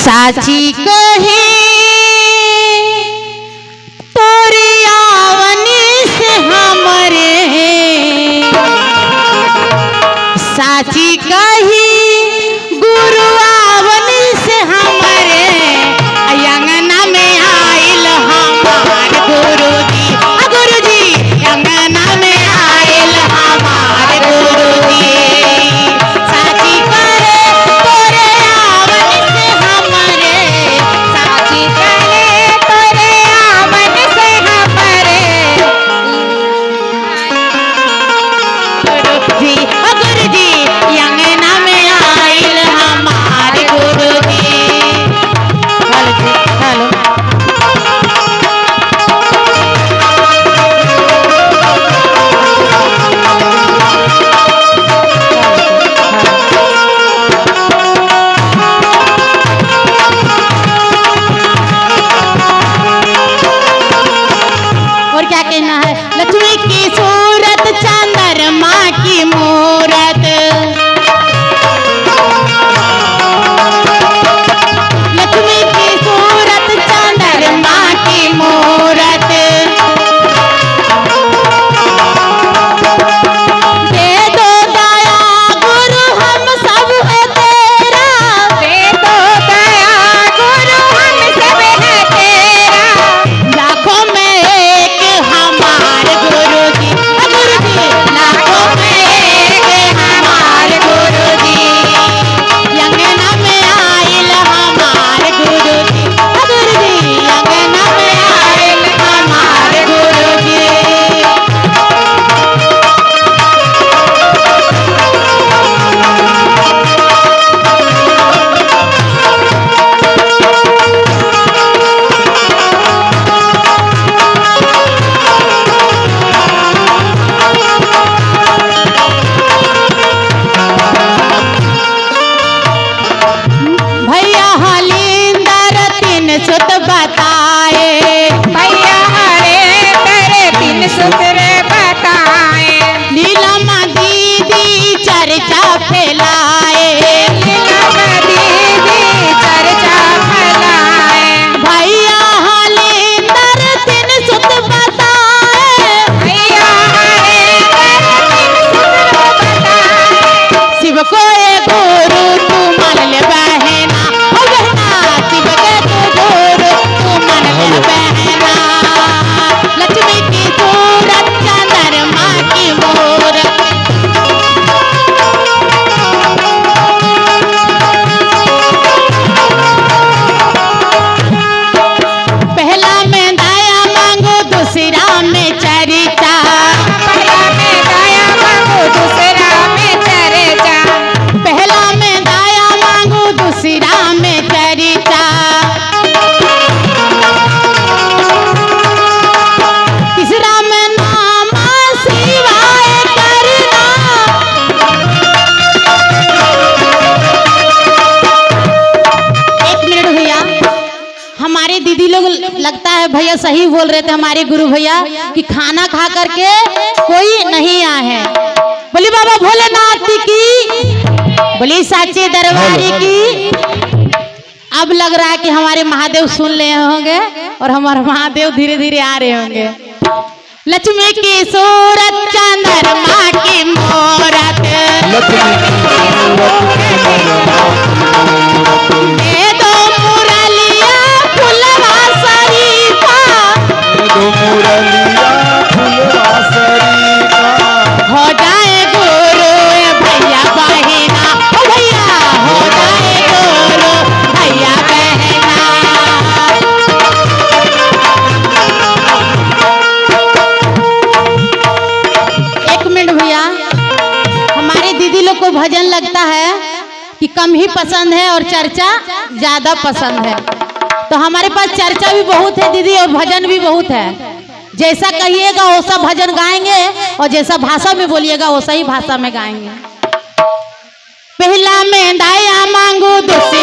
साची कही तोरी आवनी से हमरे, साची कही गुरु आवनी से हमरे, अंगना में आइल हमार गुरु जी अंगना में आइल हमार गुरु जी। साची करे तोरे आवनी से हमरे, साची करे तोरे आवनी से हमरे, गुरु जी अंगना में आइल हमार गुरु जी। हेलो और क्या कहना है? लक्ष्मी की सूरत चंद्रमा की मूरत, लक्ष्मी की सूरत चंद्रमा की मूरत, दे दो दया गुरु हम सब है तेरा, दे दो दया गुरु हम सब है तेरा, लाखों में एक हमार गुरु जी, लाखों में एक हमार गुरु जी। अंगना में आइल हमार गुरु जी, अंगना में आइल हमार गुरु जी। भैया हलिंदर तीन सुत बताए, भैया हलिंदर तीन सुत बताए, नीलम दीदी चर्चा फैलाए, नीलम दीदी चर्चा फैलाए, भैया हलिंदर तीन सुत बताए, भैया हलिंदर तीन सुत बताए, शिव को गुरु तू मान ले बहना, ओ बहना शिव के तू गुरु तू मान ले बहना, लक्ष्मी की सूरत चंद्रमा की मूरत, पहला में दया मांगो दूसरा में चरिता, पहला में दया मांगो दूसरा में चरिता, पहला में दया मांगो दूसरा में चरिता, तीसरा में नाम शिवाय करना, एक मिनट भैया, हमारे दीदी लोग लगता है भैया सही बोल रहे थे हमारे गुरु भैया कि खाना खा करके कोई नहीं आए हैं। बोली बाबा भोलेनाथ की, बोली साचे दरबारी की। अब लग रहा है कि हमारे महादेव सुन ले होंगे और हमारे महादेव धीरे धीरे आ रहे होंगे। लक्ष्मी की सूरत चंद्रमा की मूरत, दे दो मुरलिया फुलवा शरीफा, हो जाए गुरु भैया बहना, ओ भैया हो जाए गुरु भैया बहना। एक मिनट भैया, हमारे दीदी लोग को भजन लगता है कि कम ही पसंद है और चर्चा ज्यादा पसंद है, तो हमारे पास चर्चा भी बहुत है दीदी और भजन भी बहुत है। जैसा कहिएगा वैसा भजन गाएंगे और जैसा भाषा में बोलिएगा वैसा ही भाषा में गाएंगे। पहला में दया मांगू दूसरा